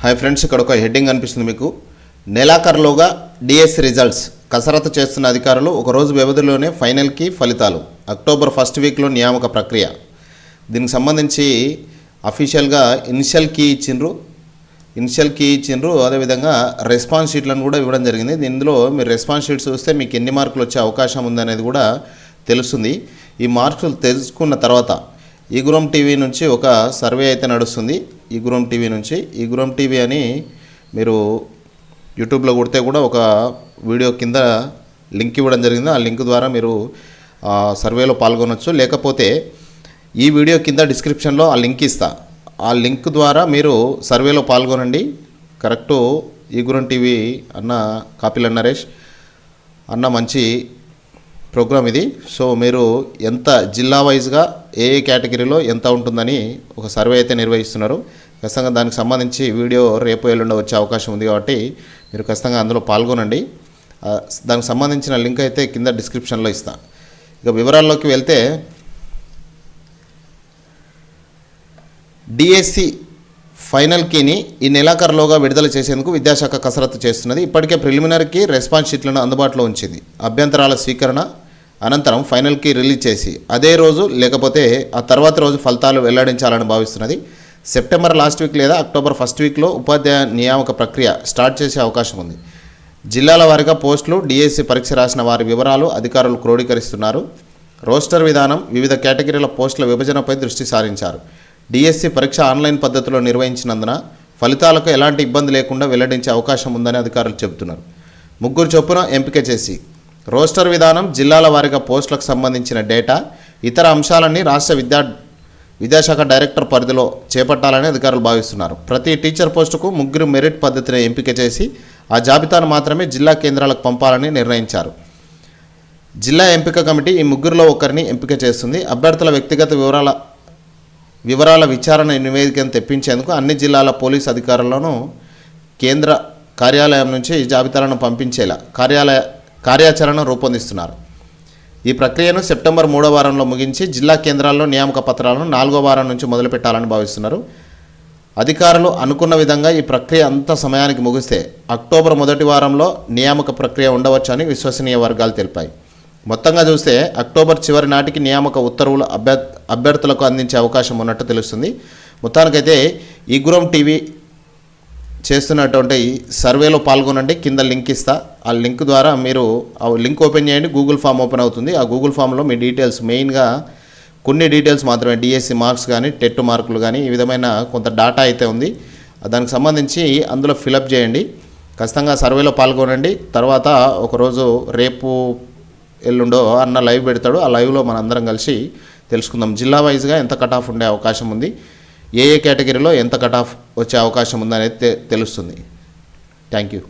Hi friends, ఇక్కడ ఒక heading అనిపిస్తుంది మీకు. నెలాఖరులోగా డిఎస్సి రిజల్ట్స్. కసరత్తు చేస్తున్న అధికారులు ఒకరోజు వ్యవధిలోనే ఫైనల్కి ఫలితాలు. అక్టోబర్ ఫస్ట్ వీక్లో నియామక ప్రక్రియ. దీనికి సంబంధించి అఫీషియల్గా ఇనిషియల్ కీ ఇచ్చిండ్రు. అదేవిధంగా రెస్పాన్స్ షీట్లను కూడా ఇవ్వడం జరిగింది. ఇందులో మీరు రెస్పాన్స్ షీట్స్ చూస్తే మీకు ఎన్ని మార్కులు వచ్చే అవకాశం ఉందనేది కూడా తెలుస్తుంది. ఈ మార్కులు తెలుసుకున్న తర్వాత ఈగురం టీవీ నుంచి ఒక సర్వే అయితే నడుస్తుంది. ఈగురం టీవీ అని మీరు యూట్యూబ్లో కొడితే కూడా ఒక వీడియో కింద లింక్ ఇవ్వడం జరిగింది. ఆ లింక్ ద్వారా మీరు సర్వేలో పాల్గొనవచ్చు. లేకపోతే ఈ వీడియో కింద డిస్క్రిప్షన్లో ఆ లింక్ ఇస్తా. ఆ లింక్ ద్వారా మీరు సర్వేలో పాల్గొనండి. కరెక్టు ఈగురం టీవీ అన్న కాపిల నరేష్ అన్న మంచి ప్రోగ్రామ్ ఇది. సో మీరు ఎంత జిల్లా వైజ్గా ఏ కేటగిరీలో ఎంత ఉంటుందని ఒక సర్వే అయితే నిర్వహిస్తున్నారు. ఖచ్చితంగా దానికి సంబంధించి వీడియో రేపు ఎల్లుండి వచ్చే అవకాశం ఉంది కాబట్టి మీరు ఖచ్చితంగా అందులో పాల్గొనండి. దానికి సంబంధించిన లింక్ అయితే కింద డిస్క్రిప్షన్లో ఇస్తా. ఇక వివరాల్లోకి వెళ్తే, డిఎస్సి ఫైనల్ కీని ఈ నెలాఖరులోగా విడుదల చేసేందుకు విద్యాశాఖ కసరత్తు చేస్తున్నది. ఇప్పటికే ప్రిలిమినరీకి రెస్పాన్స్ షీట్లను అందుబాటులో ఉంచింది. అభ్యంతరాల స్వీకరణ అనంతరం ఫైనల్ కీ రిలీజ్ చేసి అదే రోజు లేకపోతే ఆ తర్వాత రోజు ఫలితాలు వెల్లడించాలని భావిస్తున్నది. సెప్టెంబర్ లాస్ట్ వీక్ లేదా అక్టోబర్ ఫస్ట్ వీక్లో ఉపాధ్యాయ నియామక ప్రక్రియ స్టార్ట్ చేసే అవకాశం ఉంది. జిల్లాల వారీగా పోస్టులు, డిఎస్సి పరీక్ష రాసిన వారి వివరాలు అధికారులు క్రోడీకరిస్తున్నారు. రోస్టర్ విధానం, వివిధ కేటగిరీల పోస్టుల విభజనపై దృష్టి సారించారు. డిఎస్సి పరీక్ష ఆన్లైన్ పద్ధతిలో నిర్వహించినందున ఫలితాలకు ఎలాంటి ఇబ్బంది లేకుండా వెల్లడించే అవకాశం ఉందని అధికారులు చెబుతున్నారు. 3 చొప్పున ఎంపిక చేసి రోస్టర్ విధానం, జిల్లాల వారీగా పోస్టులకు సంబంధించిన డేటా, ఇతర అంశాలన్నీ రాష్ట్ర విద్యాశాఖ డైరెక్టర్ పరిధిలో చేపట్టాలని అధికారులు భావిస్తున్నారు. ప్రతి టీచర్ పోస్టుకు 3 మెరిట్ పద్ధతిని ఎంపిక చేసి ఆ జాబితాను మాత్రమే జిల్లా కేంద్రాలకు పంపాలని నిర్ణయించారు. జిల్లా ఎంపిక కమిటీ ఈ 3లో ఒకరిని ఎంపిక చేస్తుంది. అభ్యర్థుల వ్యక్తిగత వివరాల విచారణ నివేదికను తెప్పించేందుకు అన్ని జిల్లాల పోలీసు అధికారులను కేంద్ర కార్యాలయం నుంచి ఈ జాబితాలను పంపించేలా కార్యాచరణ రూపొందిస్తున్నారు. ఈ ప్రక్రియను సెప్టెంబర్ 3వ వారంలో ముగించి జిల్లా కేంద్రాల్లో నియామక పత్రాలను 4వ వారం నుంచి మొదలుపెట్టాలని భావిస్తున్నారు. అధికారులు అనుకున్న విధంగా ఈ ప్రక్రియ అంత సమయానికి ముగిస్తే అక్టోబర్ మొదటి వారంలో నియామక ప్రక్రియ ఉండవచ్చని విశ్వసనీయ వర్గాలు తెలిపాయి. మొత్తంగా చూస్తే అక్టోబర్ చివరి నాటికి నియామక ఉత్తర్వులు అభ్యర్థులకు అందించే అవకాశం ఉన్నట్టు తెలుస్తుంది. మొత్తానికైతే ఈగురం టీవీ చేస్తున్నటువంటి సర్వేలో పాల్గొనండి. కింద లింక్ ఇస్తా. ఆ లింక్ ద్వారా మీరు ఆ లింక్ ఓపెన్ చేయండి. గూగుల్ ఫామ్ ఓపెన్ అవుతుంది. ఆ గూగుల్ ఫామ్లో మీ డీటెయిల్స్, మెయిన్గా కొన్ని డీటెయిల్స్ మాత్రమే, డిఎస్సి మార్క్స్ కానీ, టెట్ మార్కులు కానీ, ఈ విధమైన కొంత డేటా అయితే ఉంది. దానికి సంబంధించి అందులో ఫిలప్ చేయండి. ఖచ్చితంగా సర్వేలో పాల్గొనండి. తర్వాత ఒకరోజు రేపు ఎల్లుండో అన్న లైవ్ పెడతాడు. ఆ లైవ్లో మనందరం కలిసి తెలుసుకుందాం జిల్లా వైజ్గా ఎంత కట్ ఆఫ్ ఉండే అవకాశం ఉంది, ఏ కేటగిరీలో ఎంత కట్ ఆఫ్ వచ్చే అవకాశం ఉందనేది తెలుస్తుంది. Thank you.